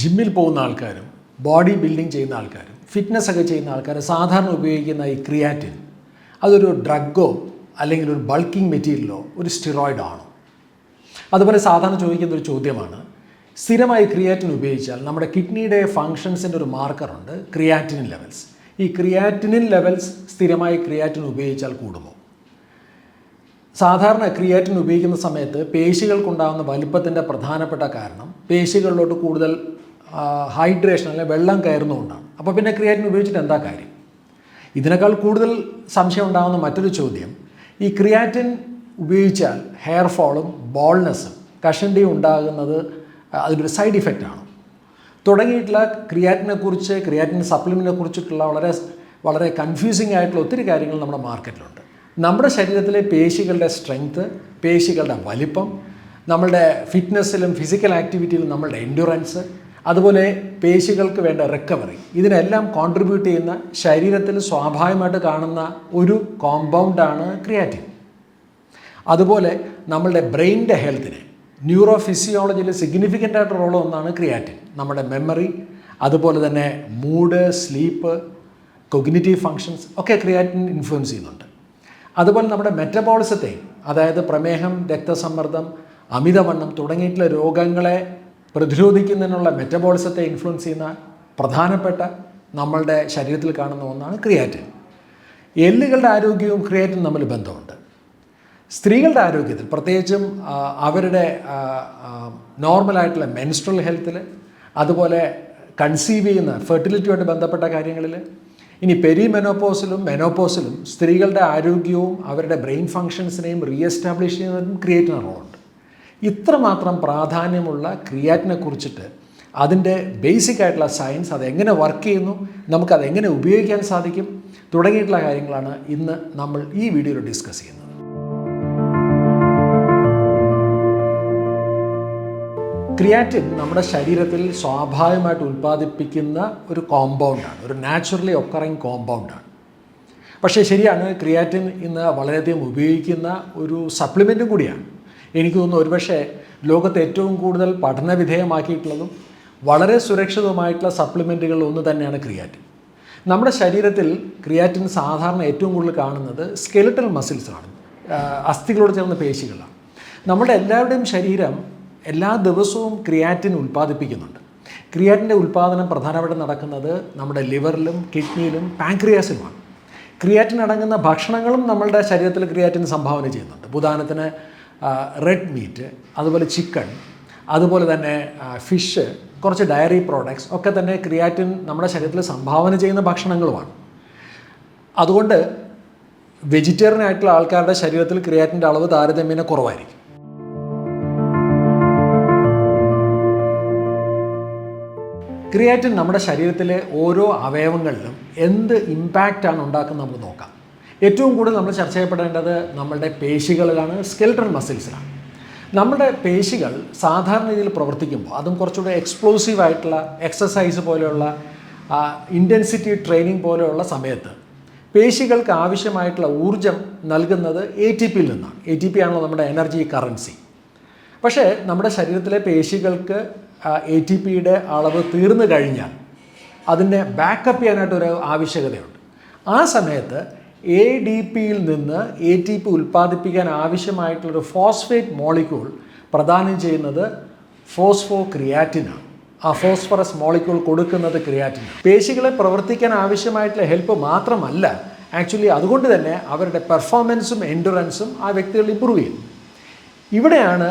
ജിമ്മിൽ പോകുന്ന ആൾക്കാരും ബോഡി ബിൽഡിംഗ് ചെയ്യുന്ന ആൾക്കാരും ഫിറ്റ്നസ് ഒക്കെ ചെയ്യുന്ന ആൾക്കാർ സാധാരണ ഉപയോഗിക്കുന്ന ഈ ക്രിയാറ്റിൻ അതൊരു ഡ്രഗോ അല്ലെങ്കിൽ ഒരു ബൾക്കിംഗ് മെറ്റീരിയലോ ഒരു സ്റ്റിറോയിഡ് ആണോ? അതുപോലെ സാധാരണ ചോദിക്കുന്ന ഒരു ചോദ്യമാണ്, സ്ഥിരമായി ക്രിയാറ്റിൻ ഉപയോഗിച്ചാൽ നമ്മുടെ കിഡ്നിയുടെ ഫങ്ഷൻസിൻ്റെ ഒരു മാർക്കറുണ്ട് ക്രിയാറ്റിനിൻ ലെവൽസ്. ഈ ക്രിയാറ്റിനിൻ ലെവൽസ് സ്ഥിരമായി ക്രിയാറ്റിൻ ഉപയോഗിച്ചാൽ കൂടുമോ? സാധാരണ ക്രിയാറ്റിൻ ഉപയോഗിക്കുന്ന സമയത്ത് പേശികൾക്കുണ്ടാകുന്ന വലിപ്പത്തിൻ്റെ പ്രധാനപ്പെട്ട കാരണം പേശികളിലോട്ട് കൂടുതൽ ഹൈഡ്രേഷൻ അല്ലെങ്കിൽ വെള്ളം കയറുന്നതുകൊണ്ടാണ്. അപ്പോൾ പിന്നെ ക്രിയാറ്റിൻ ഉപയോഗിച്ചിട്ട് എന്താ കാര്യം? ഇതിനേക്കാൾ കൂടുതൽ സംശയം ഉണ്ടാകുന്ന മറ്റൊരു ചോദ്യം, ഈ ക്രിയാറ്റിൻ ഉപയോഗിച്ചാൽ ഹെയർ ഫോളും ബോൾനെസ്സും കഷണ്ടിയും ഉണ്ടാകുന്നത് അതിനൊരു സൈഡ് ഇഫക്റ്റ് ആണ് തുടങ്ങിയിട്ടുള്ള ക്രിയാറ്റിനെക്കുറിച്ച് ക്രിയാറ്റിൻ സപ്ലിമെൻറ്റിനെ കുറിച്ചിട്ടുള്ള വളരെ കൺഫ്യൂസിംഗ് ആയിട്ടുള്ള ഒത്തിരി കാര്യങ്ങൾ നമ്മുടെ മാർക്കറ്റിലുണ്ട്. നമ്മുടെ ശരീരത്തിലെ പേശികളുടെ സ്ട്രെങ്ത്ത്, പേശികളുടെ വലിപ്പം, നമ്മളുടെ ഫിറ്റ്നസ്സിലും ഫിസിക്കൽ ആക്ടിവിറ്റിയിലും നമ്മളുടെ എൻഡുറൻസ്, അതുപോലെ പേശികൾക്ക് വേണ്ട റിക്കവറി, ഇതിനെല്ലാം കോൺട്രിബ്യൂട്ട് ചെയ്യുന്ന ശരീരത്തിൽ സ്വാഭാവികമായിട്ട് കാണുന്ന ഒരു കോമ്പൗണ്ടാണ് ക്രിയാറ്റിൻ. അതുപോലെ നമ്മളുടെ ബ്രെയിനിൻ്റെ ഹെൽത്തിനെ ന്യൂറോ ഫിസിയോളജിയിൽ സിഗ്നിഫിക്കൻ്റ് ആയിട്ട് റോൾ ഒന്നാണ് ക്രിയാറ്റിൻ. നമ്മുടെ മെമ്മറി, അതുപോലെ തന്നെ മൂഡ്, സ്ലീപ്പ്, കൊഗ്നിറ്റീവ് ഫങ്ഷൻസ് ഒക്കെ ക്രിയാറ്റിൻ ഇൻഫ്ലുവൻസ് ചെയ്യുന്നുണ്ട്. അതുപോലെ നമ്മുടെ മെറ്റബോളിസത്തെ, അതായത് പ്രമേഹം, രക്തസമ്മർദ്ദം, അമിതവണ്ണം തുടങ്ങിയിട്ടുള്ള രോഗങ്ങളെ പ്രതിരോധിക്കുന്നതിനുള്ള മെറ്റബോളിസത്തെ ഇൻഫ്ലുവൻസ് ചെയ്യുന്ന പ്രധാനപ്പെട്ട നമ്മളുടെ ശരീരത്തിൽ കാണുന്ന ഒന്നാണ് ക്രിയാറ്റിൻ. എല്ലുകളുടെ ആരോഗ്യവും ക്രിയാറ്റിൻ തമ്മിൽ ബന്ധമുണ്ട്. സ്ത്രീകളുടെ ആരോഗ്യത്തിൽ, പ്രത്യേകിച്ചും അവരുടെ നോർമലായിട്ടുള്ള മെൻസ്ട്രൽ ഹെൽത്തിൽ, അതുപോലെ കൺസീവ് ചെയ്യുന്ന ഫെർട്ടിലിറ്റിയുമായിട്ട് ബന്ധപ്പെട്ട കാര്യങ്ങളിൽ, ഇനി പെരിമെനോപോസിലും മെനോപോസിലും സ്ത്രീകളുടെ ആരോഗ്യവും അവരുടെ ബ്രെയിൻ ഫങ്ഷൻസിനെയും റീഎസ്റ്റാബ്ലിഷ് ചെയ്യുന്നതിനും ക്രിയാറ്റിന് റോളുണ്ട്. ഇത്രമാത്രം പ്രാധാന്യമുള്ള ക്രിയാറ്റിനെ കുറിച്ചിട്ട്, അതിൻ്റെ ബേസിക് ആയിട്ടുള്ള സയൻസ്, അതെങ്ങനെ വർക്ക് ചെയ്യുന്നു, നമുക്കതെങ്ങനെ ഉപയോഗിക്കാൻ സാധിക്കും തുടങ്ങിയിട്ടുള്ള കാര്യങ്ങളാണ് ഇന്ന് നമ്മൾ ഈ വീഡിയോയിൽ ഡിസ്കസ് ചെയ്യുന്നത്. ക്രിയാറ്റിൻ നമ്മുടെ ശരീരത്തിൽ സ്വാഭാവികമായിട്ട് ഉൽപ്പാദിപ്പിക്കുന്ന ഒരു കോമ്പൗണ്ടാണ്, ഒരു നാച്ചുറലി ഒക്കറിങ് കോമ്പൗണ്ടാണ്. പക്ഷേ ശരിയാണ്, ക്രിയാറ്റിൻ ഇന്ന് വളരെയധികം ഉപയോഗിക്കുന്ന ഒരു സപ്ലിമെൻറ്റും കൂടിയാണ്. എനിക്ക് തോന്നുന്നു ഒരുപക്ഷെ ലോകത്ത് ഏറ്റവും കൂടുതൽ പഠനവിധേയമാക്കിയിട്ടുള്ളതും വളരെ സുരക്ഷിതവുമായിട്ടുള്ള സപ്ലിമെൻറ്റുകൾ ഒന്ന് തന്നെയാണ് ക്രിയാറ്റിൻ. നമ്മുടെ ശരീരത്തിൽ ക്രിയാറ്റിൻ സാധാരണ ഏറ്റവും കൂടുതൽ കാണുന്നത് സ്കെലിറ്റൽ മസിൽസാണ്, അസ്ഥികളോട് ചേർന്ന പേശികളാണ്. നമ്മുടെ എല്ലാവരുടെയും ശരീരം എല്ലാ ദിവസവും ക്രിയാറ്റിൻ ഉൽപ്പാദിപ്പിക്കുന്നുണ്ട്. ക്രിയാറ്റിൻ്റെ ഉൽപ്പാദനം പ്രധാനമായിട്ട് നടക്കുന്നത് നമ്മുടെ ലിവറിലും കിഡ്നിയിലും പാൻക്രിയാസിലുമാണ്. ക്രിയാറ്റിൻ അടങ്ങുന്ന ഭക്ഷണങ്ങളും നമ്മളുടെ ശരീരത്തിൽ ക്രിയാറ്റിൻ സംഭാവന ചെയ്യുന്നുണ്ട്. ഉദാഹരണത്തിന് റെഡ് മീറ്റ്, അതുപോലെ ചിക്കൻ, അതുപോലെ തന്നെ ഫിഷ്, കുറച്ച് ഡയറി പ്രോഡക്ട്സ് ഒക്കെ തന്നെ ക്രിയാറ്റിൻ നമ്മുടെ ശരീരത്തിൽ സംഭാവന ചെയ്യുന്ന ഭക്ഷണങ്ങളുമാണ്. അതുകൊണ്ട് വെജിറ്റേറിയൻ ആയിട്ടുള്ള ആൾക്കാരുടെ ശരീരത്തിൽ ക്രിയാറ്റിൻ്റെ അളവ് താരതമ്യേന കുറവായിരിക്കും. ക്രിയാറ്റിൻ നമ്മുടെ ശരീരത്തിലെ ഓരോ അവയവങ്ങളിലും എന്ത് ഇമ്പാക്റ്റാണ് ഉണ്ടാക്കുന്നത് നമുക്ക് നോക്കാം. ഏറ്റവും കൂടുതൽ നമ്മൾ ചർച്ച ചെയ്യപ്പെടേണ്ടത് നമ്മളുടെ പേശികളിലാണ്, സ്കെലിറ്റൽ മസിൽസിലാണ്. നമ്മുടെ പേശികൾ സാധാരണ രീതിയിൽ പ്രവർത്തിക്കുമ്പോൾ, അതും കുറച്ചുകൂടെ എക്സ്പ്ലോസീവ് ആയിട്ടുള്ള എക്സസൈസ് പോലെയുള്ള ഇൻറ്റൻസിറ്റി ട്രെയിനിങ് പോലെയുള്ള സമയത്ത് പേശികൾക്ക് ആവശ്യമായിട്ടുള്ള ഊർജം നൽകുന്നത് ATP യിൽ നിന്നാണ്. ATP ആണല്ലോ നമ്മുടെ എനർജി കറൻസി. പക്ഷേ നമ്മുടെ ശരീരത്തിലെ പേശികൾക്ക് ATPയുടെ അളവ് തീർന്നു കഴിഞ്ഞാൽ അതിനെ ബാക്കപ്പ് ചെയ്യാനായിട്ടൊരു ആവശ്യകതയുണ്ട്. ആ സമയത്ത് ADPയിൽ നിന്ന് ATP ഉൽപ്പാദിപ്പിക്കാൻ ആവശ്യമായിട്ടുള്ളൊരു ഫോസ്ഫേറ്റ് മോളിക്യൂൾ പ്രദാനം ചെയ്യുന്നത് ഫോസ്ഫോ ക്രിയാറ്റിനാണ്. ആ ഫോസ്ഫറസ് മോളിക്യൂൾ കൊടുക്കുന്നത് ക്രിയാറ്റിനാണ്. പേശികളെ പ്രവർത്തിക്കാൻ ആവശ്യമായിട്ടുള്ള ഹെൽപ്പ് മാത്രമല്ല, ആക്ച്വലി അതുകൊണ്ട് തന്നെ അവരുടെ പെർഫോമൻസും എൻഡുറൻസും ആ വ്യക്തികൾ ഇമ്പ്രൂവ് ചെയ്യും. ഇവിടെയാണ്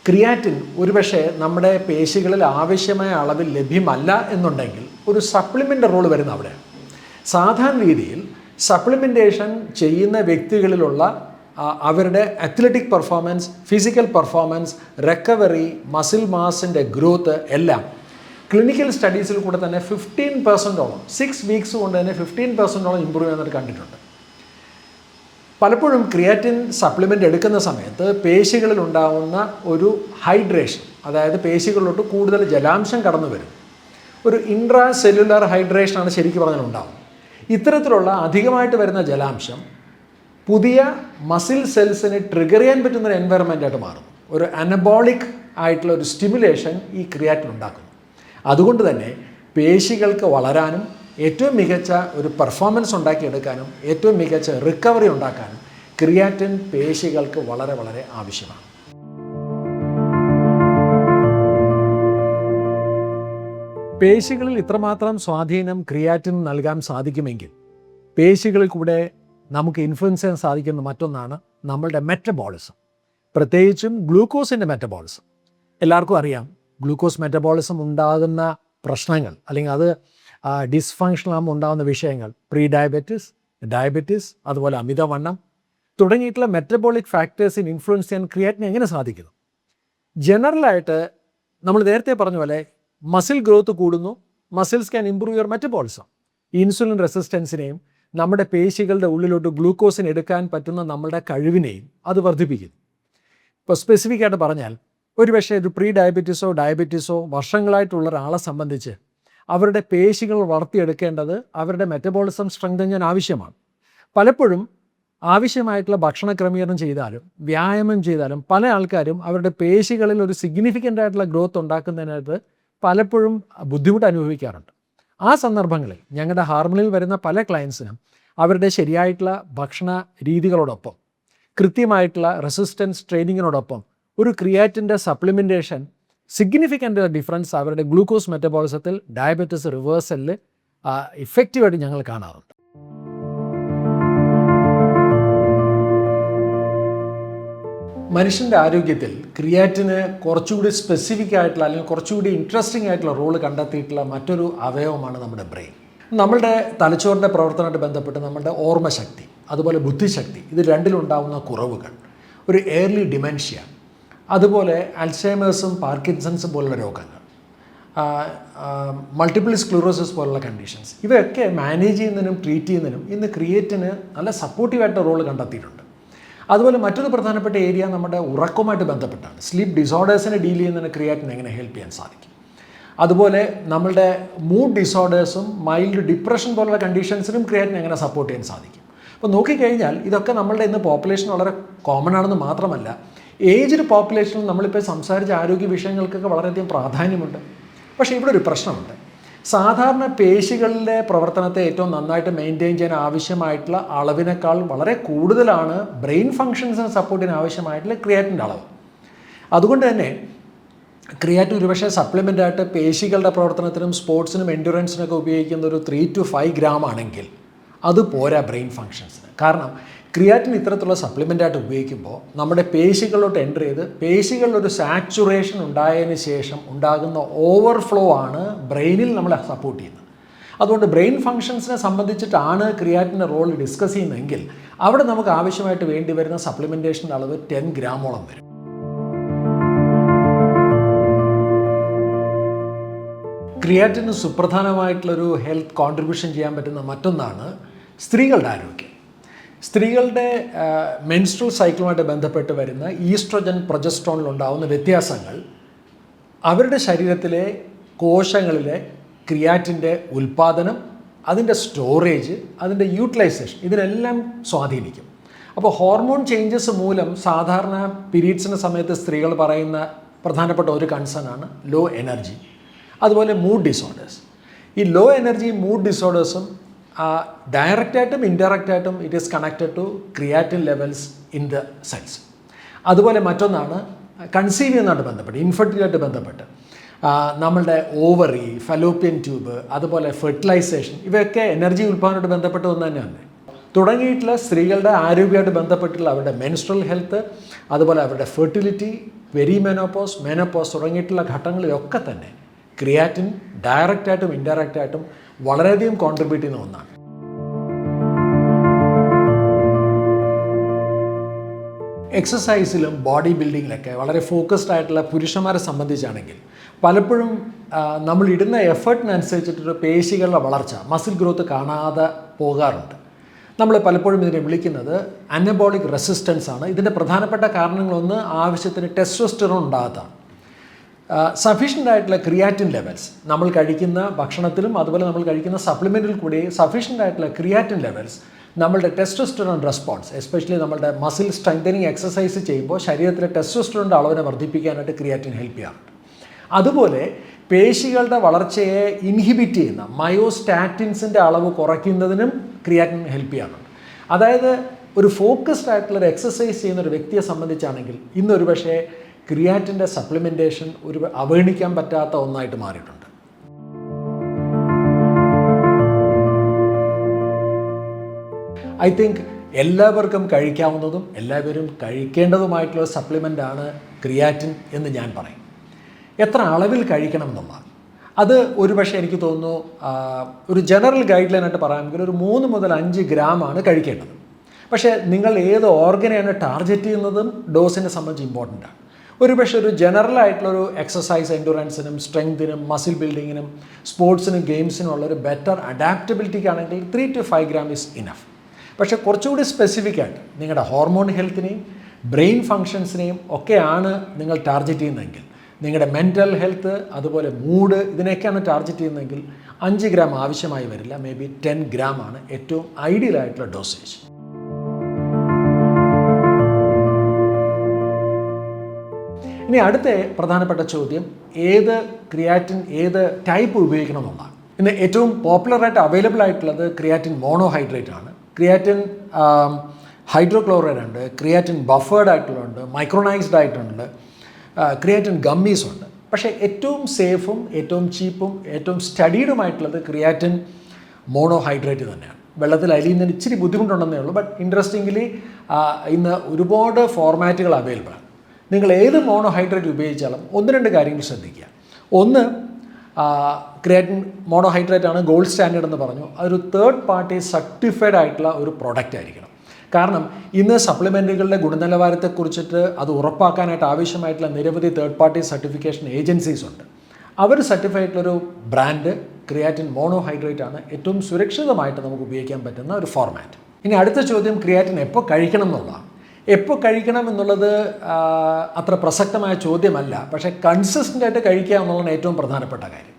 ക്രിയാറ്റിൻ ഒരുപക്ഷെ നമ്മുടെ പേശികളിൽ ആവശ്യമായ അളവിൽ ലഭ്യമല്ല എന്നുണ്ടെങ്കിൽ ഒരു സപ്ലിമെൻ്റ് റോൾ വരുന്ന അവിടെയാണ്. സാധാരണ രീതിയിൽ സപ്ലിമെൻറ്റേഷൻ ചെയ്യുന്ന വ്യക്തികളിലുള്ള അവരുടെ athletic performance, physical performance, recovery, muscle മാസിൻ്റെ ഗ്രോത്ത് എല്ലാം ക്ലിനിക്കൽ സ്റ്റഡീസിൽ കൂടെ തന്നെ 15% 6 വീക്സ് കൊണ്ട് തന്നെ 15% ഇമ്പ്രൂവ് ചെയ്യുന്നത് കണ്ടിട്ടുണ്ട്. പലപ്പോഴും ക്രിയാറ്റിൻ സപ്ലിമെൻ്റ് എടുക്കുന്ന സമയത്ത് പേശികളിൽ ഉണ്ടാകുന്ന ഒരു ഹൈഡ്രേഷൻ, അതായത് പേശികളിലോട്ട് കൂടുതൽ ജലാംശം കടന്നു വരും, ഒരു ഇൻട്രാ സെല്ലുലാർ ഹൈഡ്രേഷനാണ് ശരിക്കും പറഞ്ഞാൽ ഉണ്ടാകുന്നത്. ഇത്തരത്തിലുള്ള അധികമായിട്ട് വരുന്ന ജലാംശം പുതിയ മസിൽ സെൽസിനെ ട്രിഗർ ചെയ്യാൻ പറ്റുന്ന ഒരു എൻവയറമെൻ്റായിട്ട് മാറുന്നു. ഒരു അനബോളിക് ആയിട്ടുള്ള ഒരു സ്റ്റിമുലേഷൻ ഈ ക്രിയാറ്റിൻ ഉണ്ടാക്കുന്നു. അതുകൊണ്ട് തന്നെ പേശികൾക്ക് വളരാനും ഏറ്റവും മികച്ച ഒരു പെർഫോമൻസ് ഉണ്ടാക്കിയെടുക്കാനും ഏറ്റവും മികച്ച റിക്കവറി ഉണ്ടാക്കാനും ക്രിയാറ്റിൻ പേശികൾക്ക് വളരെ വളരെ ആവശ്യമാണ്. പേശികളിൽ ഇത്രമാത്രം സ്വാധീനം ക്രിയാറ്റിൻ നൽകാൻ സാധിക്കുമെങ്കിൽ പേശികളിൽ കൂടെ നമുക്ക് ഇൻഫ്ലുവൻസ് ചെയ്യാൻ സാധിക്കുന്ന മറ്റൊന്നാണ് നമ്മളുടെ മെറ്റബോളിസം, പ്രത്യേകിച്ചും ഗ്ലൂക്കോസിൻ്റെ മെറ്റബോളിസം. എല്ലാവർക്കും അറിയാം ഗ്ലൂക്കോസ് മെറ്റബോളിസം ഉണ്ടാകുന്ന പ്രശ്നങ്ങൾ അല്ലെങ്കിൽ അത് ഡിസ്ഫങ്ഷനാകുമ്പോൾ ഉണ്ടാകുന്ന വിഷയങ്ങൾ ഡയബറ്റിസ്, അതുപോലെ അമിതവണ്ണം തുടങ്ങിയിട്ടുള്ള മെറ്റബോളിക് ഫാക്ടേഴ്സിന് ഇൻഫ്ലുവൻസ് ചെയ്യാൻ ക്രിയാറ്റിന് എങ്ങനെ സാധിക്കുന്നു? ജനറലായിട്ട് നമ്മൾ നേരത്തെ പറഞ്ഞ പോലെ മസിൽ ഗ്രോത്ത് കൂടുന്നു, muscles can improve your metabolism. Insulin റെസിസ്റ്റൻസിനെയും നമ്മുടെ പേശികളുടെ ഉള്ളിലോട്ട് ഗ്ലൂക്കോസിന് എടുക്കാൻ പറ്റുന്ന നമ്മുടെ കഴിവിനെയും അത് വർദ്ധിപ്പിക്കുന്നു. ഇപ്പോൾ സ്പെസിഫിക് ആയിട്ട് പറഞ്ഞാൽ ഒരുപക്ഷെ ഒരു ഡയബറ്റീസോ വർഷങ്ങളായിട്ടുള്ള ഒരാളെ സംബന്ധിച്ച് അവരുടെ പേശികൾ വളർത്തിയെടുക്കേണ്ടത് അവരുടെ മെറ്റബോളിസം സ്ട്രെങ്തൻ ചെയ്യാൻ ആവശ്യമാണ്. പലപ്പോഴും ആവശ്യമായിട്ടുള്ള ഭക്ഷണ ക്രമീകരണം ചെയ്താലും വ്യായാമം ചെയ്താലും പല ആൾക്കാരും അവരുടെ പേശികളിൽ ഒരു സിഗ്നിഫിക്കൻ്റ് ആയിട്ടുള്ള ഗ്രോത്ത് ഉണ്ടാക്കുന്നതിനായിട്ട് പലപ്പോഴും ബുദ്ധിമുട്ട് അനുഭവിക്കാറുണ്ട്. ആ സന്ദർഭങ്ങളിൽ ഞങ്ങളുടെ ഹാർമണിയിൽ വരുന്ന പല ക്ലയൻസിനും അവരുടെ ശരിയായിട്ടുള്ള ഭക്ഷണ രീതികളോടൊപ്പം കൃത്യമായിട്ടുള്ള റെസിസ്റ്റൻസ് ട്രെയിനിങ്ങിനോടൊപ്പം ഒരു ക്രിയാറ്റിൻ്റെ സപ്ലിമെൻറ്റേഷൻ സിഗ്നിഫിക്കൻ്റ് ഡിഫറൻസ് അവരുടെ ഗ്ലൂക്കോസ് മെറ്റബോളിസത്തിൽ ഡയബറ്റിസ് റിവേഴ്സലിൽ ഇഫക്റ്റീവായിട്ട് ഞങ്ങൾ കാണാറുണ്ട്. മനുഷ്യൻ്റെ ആരോഗ്യത്തിൽ ക്രിയാറ്റിന് കുറച്ചുകൂടി സ്പെസിഫിക് ആയിട്ടുള്ള അല്ലെങ്കിൽ കുറച്ചുകൂടി ഇൻട്രസ്റ്റിംഗ് ആയിട്ടുള്ള റോള് കണ്ടെത്തിയിട്ടുള്ള മറ്റൊരു അവയവമാണ് നമ്മുടെ ബ്രെയിൻ. നമ്മളുടെ തലച്ചോറിൻ്റെ പ്രവർത്തനമായിട്ട് ബന്ധപ്പെട്ട് നമ്മളുടെ ഓർമ്മശക്തി അതുപോലെ ബുദ്ധിശക്തി ഇത് രണ്ടിലുണ്ടാവുന്ന കുറവുകൾ, ഒരു എയർലി ഡിമെൻഷ്യ, അതുപോലെ അൽസൈമേഴ്സും പാർക്കിൻസൺസും പോലുള്ള രോഗങ്ങൾ, മൾട്ടിപ്പിൾ സ്ക്ലീറോസിസ് പോലുള്ള കണ്ടീഷൻസ് ഇവയൊക്കെ മാനേജ് ചെയ്യുന്നതിനും ട്രീറ്റ് ചെയ്യുന്നതിനും ഇന്ന് ക്രിയേറ്റിന് നല്ല സപ്പോർട്ടീവായിട്ട് റോള് കണ്ടെത്തിയിട്ടുണ്ട്. അതുപോലെ മറ്റൊരു പ്രധാനപ്പെട്ട ഏരിയ നമ്മുടെ ഉറക്കവുമായിട്ട് ബന്ധപ്പെട്ടാണ്. സ്ലീപ്പ് ഡിസോർഡേഴ്സിനെ ഡീൽ ചെയ്യുന്നതിന് ക്രിയാറ്റിന് എങ്ങനെ ഹെൽപ്പ് ചെയ്യാൻ സാധിക്കും. അതുപോലെ നമ്മളുടെ മൂഡ് ഡിസോർഡേഴ്സും മൈൽഡ് ഡിപ്രഷൻ പോലുള്ള കണ്ടീഷൻസിനും ക്രിയാറ്റിന് എങ്ങനെ സപ്പോർട്ട് ചെയ്യാൻ സാധിക്കും. അപ്പോൾ നോക്കിക്കഴിഞ്ഞാൽ ഇതൊക്കെ നമ്മളുടെ ഇന്ന് പോപ്പുലേഷൻ വളരെ കോമൺ ആണെന്ന് മാത്രമല്ല, ഏജ്ഡ് പോപ്പുലേഷനിൽ നമ്മളിപ്പോൾ സംസാരിച്ച ആരോഗ്യ വിഷയങ്ങൾക്കൊക്കെ വളരെയധികം പ്രാധാന്യമുണ്ട്. പക്ഷേ ഇവിടെ ഒരു പ്രശ്നമുണ്ട്. സാധാരണ പേശികളിലെ പ്രവർത്തനത്തെ ഏറ്റവും നന്നായിട്ട് മെയിൻറ്റെയിൻ ചെയ്യാൻ ആവശ്യമായിട്ടുള്ള അളവിനേക്കാൾ വളരെ കൂടുതലാണ് ബ്രെയിൻ ഫങ്ഷൻസിനെ സപ്പോർട്ട് ചെയ്യാൻ ആവശ്യമായിട്ടുള്ള ക്രിയാറ്റിൻ്റെ അളവ്. അതുകൊണ്ട് തന്നെ ക്രിയാറ്റിൻ ഒരുപക്ഷെ സപ്ലിമെൻ്റായിട്ട് പേശികളുടെ പ്രവർത്തനത്തിനും സ്പോർട്സിനും എൻഡ്യൂറൻസിനൊക്കെ ഉപയോഗിക്കുന്ന ഒരു 3 to 5 ഗ്രാം ആണെങ്കിൽ അത് പോരാ ബ്രെയിൻ ഫങ്ഷൻസിന്. കാരണം ക്രിയാറ്റിൻ ഇത്തരത്തിലുള്ള സപ്ലിമെൻ്റായിട്ട് ഉപയോഗിക്കുമ്പോൾ നമ്മുടെ പേശികളിലോട്ട് എൻ്റർ ചെയ്ത് പേശികളിലൊരു സാച്ചുറേഷൻ ഉണ്ടായതിന് ശേഷം ഉണ്ടാകുന്ന ഓവർഫ്ലോ ആണ് ബ്രെയിനിൽ നമ്മളെ സപ്പോർട്ട് ചെയ്യുന്നത്. അതുകൊണ്ട് ബ്രെയിൻ ഫങ്ഷൻസിനെ സംബന്ധിച്ചിട്ടാണ് ക്രിയാറ്റിൻ്റെ റോൾ ഡിസ്കസ് ചെയ്യുന്നതെങ്കിൽ അവിടെ നമുക്ക് ആവശ്യമായിട്ട് വേണ്ടി വരുന്ന സപ്ലിമെൻറ്റേഷൻ്റെ അളവ് 10 ഗ്രാമോളം വരും. ക്രിയാറ്റിന് സുപ്രധാനമായിട്ടുള്ളൊരു ഹെൽത്ത് കോൺട്രിബ്യൂഷൻ ചെയ്യാൻ പറ്റുന്ന മറ്റൊന്നാണ് സ്ത്രീകളുടെ ആരോഗ്യം. സ്ത്രീകളുടെ മെൻസ്ട്രൽ സൈക്കിളുമായിട്ട് ബന്ധപ്പെട്ട് വരുന്ന ഈസ്ട്രോജൻ പ്രൊജസ്ട്രോണിലുണ്ടാകുന്ന വ്യത്യാസങ്ങൾ അവരുടെ ശരീരത്തിലെ കോശങ്ങളിലെ ക്രിയാറ്റിൻ്റെ ഉൽപ്പാദനം, അതിൻ്റെ സ്റ്റോറേജ്, അതിൻ്റെ യൂട്ടിലൈസേഷൻ ഇതിനെല്ലാം സ്വാധീനിക്കും. അപ്പോൾ ഹോർമോൺ ചേഞ്ചസ് മൂലം സാധാരണ പീരീഡ്സിൻ്റെ സമയത്ത് സ്ത്രീകൾ പറയുന്ന പ്രധാനപ്പെട്ട ഒരു കൺസേൺ ആണ് ലോ എനർജി, അതുപോലെ മൂഡ് ഡിസോർഡേഴ്സ്. ഈ ലോ എനർജി മൂഡ് ഡിസോർഡേഴ്സും ഡയറക്റ്റായിട്ടും ഇൻഡയറക്റ്റായിട്ടും it is connected to creatine levels in the cells. അതുപോലെ മറ്റൊന്നാണ് കൺസീവ് ചെയ്യുന്നതായിട്ട് ബന്ധപ്പെട്ട് ഇൻഫെർട്ടിലിറ്റിയായിട്ട് ബന്ധപ്പെട്ട് നമ്മളുടെ ഓവറി, ഫലോപ്പിയൻ ട്യൂബ്, അതുപോലെ ഫെർട്ടിലൈസേഷൻ ഇവയൊക്കെ എനർജി ഉൽപ്പാദനമായിട്ട് ബന്ധപ്പെട്ട് ഒന്ന് തന്നെയാണ്. തുടങ്ങിയിട്ടുള്ള സ്ത്രീകളുടെ ആരോഗ്യമായിട്ട് ബന്ധപ്പെട്ടുള്ള അവരുടെ മെൻസ്ട്രൽ ഹെൽത്ത്, അതുപോലെ അവരുടെ ഫെർട്ടിലിറ്റി, പെരിമെനോപോസ്, മെനോപോസ് തുടങ്ങിയിട്ടുള്ള ഘട്ടങ്ങളിലൊക്കെ തന്നെ ക്രിയാറ്റിൻ ഡയറക്റ്റായിട്ടും ഇൻഡയറക്റ്റായിട്ടും വളരെയധികം കോൺട്രിബ്യൂട്ട് ചെയ്യുന്ന ഒന്നാണ്. എക്സസൈസിലും ബോഡി ബിൽഡിങ്ങിലൊക്കെ വളരെ ഫോക്കസ്ഡ് ആയിട്ടുള്ള പുരുഷന്മാരെ സംബന്ധിച്ചാണെങ്കിൽ പലപ്പോഴും നമ്മൾ ഇടുന്ന എഫേർട്ടിനനുസരിച്ചിട്ടൊരു പേശികളുടെ വളർച്ച, മസിൽ ഗ്രോത്ത് കാണാതെ പോകാറുണ്ട്. നമ്മൾ പലപ്പോഴും ഇതിനെ വിളിക്കുന്നത് അനബോളിക് റെസിസ്റ്റൻസ് ആണ്. ഇതിൻ്റെ പ്രധാനപ്പെട്ട കാരണങ്ങളൊന്ന് ആവശ്യത്തിന് ടെസ്റ്റോസ്റ്ററോൺ ഉണ്ടാകാത്തതാണ്. സഫീഷ്യൻ്റ് ആയിട്ടുള്ള ക്രിയാറ്റിൻ ലെവൽസ് നമ്മൾ കഴിക്കുന്ന ഭക്ഷണത്തിലും അതുപോലെ നമ്മൾ കഴിക്കുന്ന സപ്ലിമെൻറ്റിൽ കൂടി സഫീഷ്യൻ്റ് ആയിട്ടുള്ള ക്രിയാറ്റിൻ ലെവൽസ് നമ്മളുടെ ടെസ്റ്റോസ്റ്ററോൺ റെസ്പോൺസ്, എസ്പെഷ്യലി നമ്മളുടെ മസിൽ സ്ട്രെങ്തനിങ് എക്സസൈസ് ചെയ്യുമ്പോൾ ശരീരത്തിലെ ടെസ്റ്റോസ്റ്ററോണിൻ്റെ അളവിനെ വർദ്ധിപ്പിക്കാനായിട്ട് ക്രിയാറ്റിൻ ഹെൽപ്പ് ചെയ്യാറുണ്ട്. അതുപോലെ പേശികളുടെ വളർച്ചയെ ഇൻഹിബിറ്റ് ചെയ്യുന്ന മയോസ്റ്റാറ്റിൻസിൻ്റെ അളവ് കുറയ്ക്കുന്നതിനും ക്രിയാറ്റിൻ ഹെൽപ്പ് ചെയ്യാറുണ്ട്. അതായത് ഒരു ഫോക്കസ്ഡ് ആയിട്ടുള്ളൊരു എക്സസൈസ് ചെയ്യുന്ന ഒരു വ്യക്തിയെ സംബന്ധിച്ചാണെങ്കിൽ ഇന്നൊരു പക്ഷേ ക്രിയാറ്റിൻ്റെ സപ്ലിമെൻറ്റേഷൻ ഒരു അവഗണിക്കാൻ പറ്റാത്ത ഒന്നായിട്ട് മാറിയിട്ടുണ്ട്. ഐ തിങ്ക് എല്ലാവർക്കും കഴിക്കാവുന്നതും എല്ലാവരും കഴിക്കേണ്ടതുമായിട്ടുള്ള സപ്ലിമെൻ്റാണ് ക്രിയാറ്റിൻ എന്ന് ഞാൻ പറയും. എത്ര അളവിൽ കഴിക്കണം എന്നുള്ളതാണ്. അത് ഒരുപക്ഷെ എനിക്ക് തോന്നുന്നു ഒരു ജനറൽ ഗൈഡ് ലൈനായിട്ട് പറയാമെങ്കിൽ ഒരു 3 മുതൽ 5 ഗ്രാമാണ് കഴിക്കേണ്ടത്. പക്ഷേ നിങ്ങൾ ഏത് ഓർഗനെയാണ് ടാർഗറ്റ് ചെയ്യുന്നതും ഡോസിനെ സംബന്ധിച്ച് ഇമ്പോർട്ടൻ്റ് ആണ്. ഒരുപക്ഷെ ഒരു ജനറൽ ആയിട്ടുള്ളൊരു എക്സസൈസ് എൻഡുറൻസിനും സ്ട്രെങ്തിനും മസിൽ ബിൽഡിങ്ങിനും സ്പോർട്സിനും ഗെയിംസിനും ഉള്ളൊരു ബെറ്റർ അഡാപ്റ്റബിലിറ്റിക്കാണെങ്കിൽ 3 to 5 ഗ്രാം ഈസ് ഇനഫ്. പക്ഷേ കുറച്ചുകൂടി സ്പെസിഫിക് ആയിട്ട് നിങ്ങളുടെ ഹോർമോൺ ഹെൽത്തിനെയും ബ്രെയിൻ ഫങ്ഷൻസിനെയും ഒക്കെയാണ് നിങ്ങൾ ടാർഗറ്റ് ചെയ്യുന്നതെങ്കിൽ, നിങ്ങളുടെ മെൻ്റൽ ഹെൽത്ത് അതുപോലെ മൂഡ് ഇതിനെയൊക്കെയാണ് ടാർഗറ്റ് ചെയ്യുന്നതെങ്കിൽ 5 ഗ്രാം ആവശ്യമായി വരില്ല. മേ ബി 10 ഗ്രാം ആണ് ഏറ്റവും ഐഡിയൽ ആയിട്ടുള്ള ഡോസേജ്. ഇനി അടുത്ത പ്രധാനപ്പെട്ട ചോദ്യം ക്രിയാറ്റിൻ ഏത് ടൈപ്പ് ഉപയോഗിക്കണം എന്നുള്ളതാണ്. ഇന്ന് ഏറ്റവും പോപ്പുലറായിട്ട് അവൈലബിൾ ആയിട്ടുള്ളത് ക്രിയാറ്റിൻ മോണോഹൈഡ്രേറ്റ് ആണ്. ക്രിയാറ്റിൻ ഹൈഡ്രോക്ലോറൈഡ് ഉണ്ട്, ക്രിയാറ്റിൻ ബഫേർഡ് ആയിട്ടുള്ളതുണ്ട്, മൈക്രോണൈസ്ഡ് ആയിട്ടുണ്ട്, ക്രിയാറ്റിൻ ഗമ്മീസ് ഉണ്ട്. പക്ഷേ ഏറ്റവും സേഫും ഏറ്റവും ചീപ്പും ഏറ്റവും സ്റ്റഡീഡുമായിട്ടുള്ളത് ക്രിയാറ്റിൻ മോണോഹൈഡ്രേറ്റ് തന്നെയാണ്. വെള്ളത്തിൽ അലിയുന്നതിന് ഇച്ചിരി ബുദ്ധിമുട്ടുണ്ടെന്നേ ഉള്ളൂ. ബട്ട് ഇൻട്രസ്റ്റിംഗ്ലി ഇന്ന് ഒരുപാട് ഫോർമാറ്റുകൾ അവൈലബിൾ ആണ്. നിങ്ങൾ ഏത് മോണോഹൈഡ്രേറ്റ് ഉപയോഗിച്ചാലും 1-2 കാര്യങ്ങൾ ശ്രദ്ധിക്കുക. ഒന്ന്, ക്രിയാറ്റിൻ മോണോഹൈഡ്രേറ്റ് ആണ് ഗോൾഡ് സ്റ്റാൻഡേർഡ് എന്ന് പറഞ്ഞു. അതൊരു തേർഡ് പാർട്ടി സർട്ടിഫൈഡ് ആയിട്ടുള്ള ഒരു പ്രോഡക്റ്റ് ആയിരിക്കണം. കാരണം ഇന്ന് സപ്ലിമെൻറ്റുകളുടെ ഗുണനിലവാരത്തെക്കുറിച്ചിട്ട് അത് ഉറപ്പാക്കാനായിട്ട് ആവശ്യമായിട്ടുള്ള നിരവധി തേർഡ് പാർട്ടി സർട്ടിഫിക്കേഷൻ ഏജൻസീസ് ഉണ്ട്. അവർ സർട്ടിഫൈ ആയിട്ടുള്ളൊരു ബ്രാൻഡ് ക്രിയാറ്റിൻ മോണോഹൈഡ്രേറ്റ് ആണ് ഏറ്റവും സുരക്ഷിതമായിട്ട് നമുക്ക് ഉപയോഗിക്കാൻ പറ്റുന്ന ഒരു ഫോർമാറ്റ്. ഇനി അടുത്ത ചോദ്യം ക്രിയാറ്റിൻ എപ്പോൾ കഴിക്കണം എന്നുള്ളതാണ്. എപ്പോൾ കഴിക്കണം എന്നുള്ളത് അത്ര പ്രസക്തമായ ചോദ്യമല്ല. പക്ഷേ കൺസിസ്റ്റൻ്റ് ആയിട്ട് കഴിക്കുക എന്നുള്ളതാണ് ഏറ്റവും പ്രധാനപ്പെട്ട കാര്യം.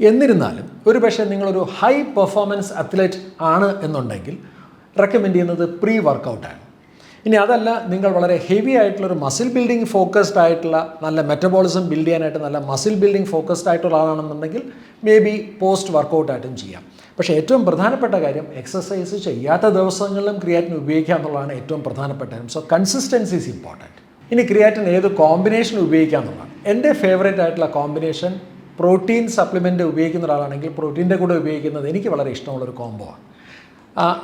എന്നിരുന്നാലും ഒരു പക്ഷേ നിങ്ങളൊരു ഹൈ പെർഫോമൻസ് അത്ലറ്റ് ആണ് എന്നുണ്ടെങ്കിൽ റെക്കമെൻഡ് ചെയ്യുന്നത് പ്രീ വർക്കൗട്ടാണ്. ഇനി അതല്ല, നിങ്ങൾ വളരെ ഹെവി ആയിട്ടുള്ളൊരു മസിൽ ബിൽഡിംഗ് ഫോക്കസ്ഡ് ആയിട്ടുള്ള നല്ല മെറ്റബോളിസം ബിൽഡ് ചെയ്യാനായിട്ട് നല്ല മസിൽ ബിൽഡിംഗ് ഫോക്കസ്ഡ് ആയിട്ടുള്ള ആളാണെന്നുണ്ടെങ്കിൽ മേ ബി പോസ്റ്റ് വർക്കൗട്ടായിട്ടും ചെയ്യാം. പക്ഷേ ഏറ്റവും പ്രധാനപ്പെട്ട കാര്യം എക്സസൈസ് ചെയ്യാത്ത ദിവസങ്ങളിലും ക്രിയാറ്റിൻ ഉപയോഗിക്കുക എന്നുള്ളതാണ് ഏറ്റവും പ്രധാനപ്പെട്ട കാര്യം. So consistency is important. ഇനി ക്രിയാറ്റിൻ ഏത് കോമ്പിനേഷൻ ഉപയോഗിക്കുക എന്നുള്ളതാണ്. എൻ്റെ ഫേവറേറ്റ് ആയിട്ടുള്ള കോമ്പിനേഷൻ പ്രോട്ടീൻ സപ്ലിമെൻ്റ് ഉപയോഗിക്കുന്ന ഒരാളാണെങ്കിൽ പ്രോട്ടീൻ്റെ കൂടെ ഉപയോഗിക്കുന്നത് എനിക്ക് വളരെ ഇഷ്ടമുള്ളൊരു കോംബോ ആണ്.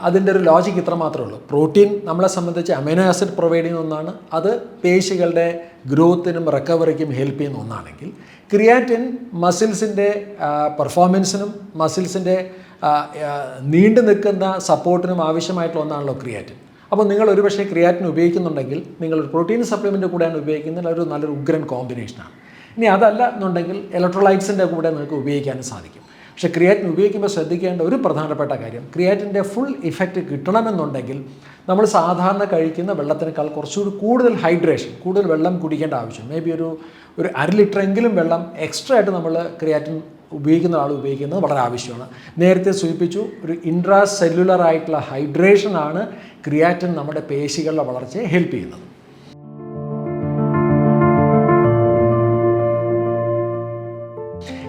അതിൻ്റെ ഒരു ലോജിക്ക് ഇത്ര മാത്രമേ ഉള്ളൂ. പ്രോട്ടീൻ നമ്മളെ സംബന്ധിച്ച് അമൈനോ ആസിഡ് പ്രൊവൈഡ് ചെയ്യുന്ന ഒന്നാണ്. അത് പേശികളുടെ ഗ്രോത്തിനും റിക്കവറിക്കും ഹെൽപ്പ് ചെയ്യുന്ന ഒന്നാണെങ്കിൽ ക്രിയാറ്റിൻ മസിൽസിൻ്റെ പെർഫോമൻസിനും മസിൽസിൻ്റെ നീണ്ടു നിൽക്കുന്ന സപ്പോർട്ടിനും ആവശ്യമായിട്ടുള്ള ഒന്നാണല്ലോ ക്രിയാറ്റിൻ. അപ്പോൾ നിങ്ങൾ ഒരുപക്ഷേ ക്രിയാറ്റിൻ ഉപയോഗിക്കുന്നുണ്ടെങ്കിൽ നിങ്ങളൊരു പ്രോട്ടീൻ സപ്ലിമെൻ്റ് കൂടെയാണ് ഉപയോഗിക്കുന്നത്, ഒരു നല്ലൊരു ഉഗ്രൻ കോമ്പിനേഷനാണ്. ഇനി അതല്ല എന്നുണ്ടെങ്കിൽ ഇലക്ട്രോലൈറ്റ്സിൻ്റെ കൂടെ നിങ്ങൾക്ക് ഉപയോഗിക്കാനും സാധിക്കും. പക്ഷേ ക്രിയാറ്റിൻ ഉപയോഗിക്കുമ്പോൾ ശ്രദ്ധിക്കേണ്ട ഒരു പ്രധാനപ്പെട്ട കാര്യം, ക്രിയാറ്റിൻ്റെ ഫുൾ ഇഫക്റ്റ് കിട്ടണമെന്നുണ്ടെങ്കിൽ നമ്മൾ സാധാരണ കഴിക്കുന്ന വെള്ളത്തിനേക്കാൾ കുറച്ചുകൂടി കൂടുതൽ ഹൈഡ്രേഷൻ, കൂടുതൽ വെള്ളം കുടിക്കേണ്ട ആവശ്യം. മേ ബി ഒരു 1/2 ലിറ്ററെങ്കിലും വെള്ളം എക്സ്ട്രാ ആയിട്ട് നമ്മൾ ക്രിയാറ്റിൻ ഉപയോഗിക്കുന്ന ആൾ ഉപയോഗിക്കുന്നത് വളരെ ആവശ്യമാണ്. നേരത്തെ സൂചിപ്പിച്ചു, ഒരു ഇൻട്രാ സെല്ലുലർ ആയിട്ടുള്ള ഹൈഡ്രേഷനാണ് ക്രിയാറ്റിൻ നമ്മുടെ പേശികളുടെ വളർച്ചയെ ഹെൽപ്പ് ചെയ്യുന്നത്.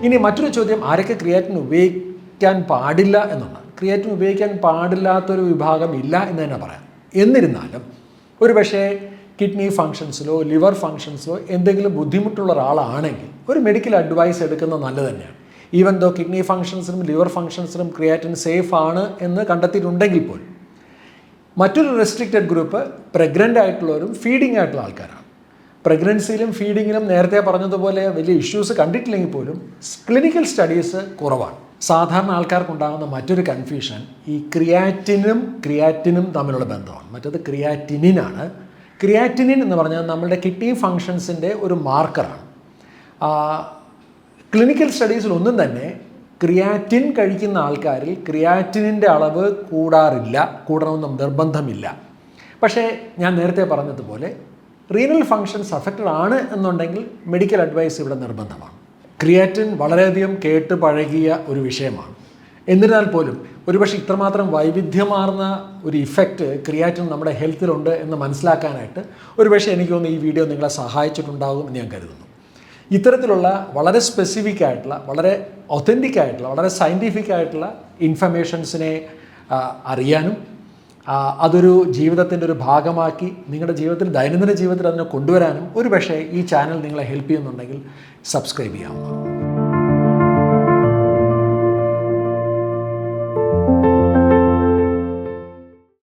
ഇനി മറ്റൊരു ചോദ്യം, ആരൊക്കെ ക്രിയാറ്റിൻ ഉപയോഗിക്കാൻ പാടില്ല എന്നുള്ളതാണ്. ക്രിയാറ്റിൻ ഉപയോഗിക്കാൻ പാടില്ലാത്തൊരു വിഭാഗം ഇല്ല എന്ന് തന്നെ പറയാം. എന്നിരുന്നാലും ഒരു പക്ഷേ കിഡ്നി ഫങ്ഷൻസിലോ ലിവർ ഫങ്ഷൻസിലോ എന്തെങ്കിലും ബുദ്ധിമുട്ടുള്ള ഒരാളാണെങ്കിൽ ഒരു മെഡിക്കൽ അഡ്വൈസ് എടുക്കുന്നത് നല്ലത് തന്നെയാണ്. ഈവൻ ദോ കിഡ്നി ഫങ്ഷൻസിനും ലിവർ ഫങ്ഷൻസിനും ക്രിയാറ്റിൻ സേഫ് ആണ് എന്ന് കണ്ടെത്തിയിട്ടുണ്ടെങ്കിൽ പോലും മറ്റൊരു റെസ്ട്രിക്റ്റഡ് ഗ്രൂപ്പ് പ്രഗ്നൻ്റ് ആയിട്ടുള്ളവരും ഫീഡിങ് ആയിട്ടുള്ള ആൾക്കാരാണ്. പ്രഗ്നൻസിയിലും ഫീഡിങ്ങിലും നേരത്തെ പറഞ്ഞതുപോലെ വലിയ ഇഷ്യൂസ് കണ്ടിട്ടില്ലെങ്കിൽ പോലും ക്ലിനിക്കൽ സ്റ്റഡീസ് കുറവാണ്. സാധാരണ ആൾക്കാർക്കുണ്ടാകുന്ന മറ്റൊരു കൺഫ്യൂഷൻ ഈ ക്രിയാറ്റിനും തമ്മിലുള്ള ബന്ധമാണ്. മറ്റത് ക്രിയാറ്റിനിനാണ്. ക്രിയാറ്റിനിൻ എന്ന് പറഞ്ഞാൽ നമ്മളുടെ കിഡ്നി ഫങ്ഷൻസിൻ്റെ ഒരു മാർക്കറാണ്. ക്ലിനിക്കൽ സ്റ്റഡീസിലൊന്നും തന്നെ ക്രിയാറ്റിൻ കഴിക്കുന്ന ആൾക്കാരിൽ ക്രിയാറ്റിനിൻ്റെ അളവ് കൂടണമെന്ന് നിർബന്ധമില്ല. പക്ഷേ ഞാൻ നേരത്തെ പറഞ്ഞതുപോലെ റീനൽ ഫങ്ഷൻസ് അഫക്റ്റഡ് ആണ് എന്നുണ്ടെങ്കിൽ മെഡിക്കൽ അഡ്വൈസ് ഇവിടെ നിർബന്ധമാണ്. ക്രിയാറ്റിൻ വളരെയധികം കേട്ട് പഴകിയ ഒരു വിഷയമാണ്. എന്നിരുന്നാൽ പോലും ഒരുപക്ഷെ ഇത്രമാത്രം വൈവിധ്യമാർന്ന ഒരു ഇഫക്റ്റ് ക്രിയാറ്റിൻ നമ്മുടെ ഹെൽത്തിലുണ്ട് എന്ന് മനസ്സിലാക്കാനായിട്ട് ഒരുപക്ഷെ എനിക്ക് തോന്നുന്നു ഈ വീഡിയോ നിങ്ങളെ സഹായിച്ചിട്ടുണ്ടാകും എന്ന് ഞാൻ കരുതുന്നു. ഇത്തരത്തിലുള്ള വളരെ സ്പെസിഫിക് ആയിട്ടുള്ള, വളരെ ഒത്തൻറ്റിക് ആയിട്ടുള്ള, വളരെ സയൻറ്റിഫിക് ആയിട്ടുള്ള ഇൻഫർമേഷൻസിനെ അറിയാനും അതൊരു ജീവിതത്തിൻ്റെ ഒരു ഭാഗമാക്കി നിങ്ങളുടെ ജീവിതത്തിൽ, ദൈനംദിന ജീവിതത്തിൽ അതിനെ കൊണ്ടുവരാനും ഒരു പക്ഷേ ഈ ചാനൽ നിങ്ങളെ ഹെൽപ്പ് ചെയ്യുന്നുണ്ടെങ്കിൽ സബ്സ്ക്രൈബ് ചെയ്യാവുന്നതാണ്.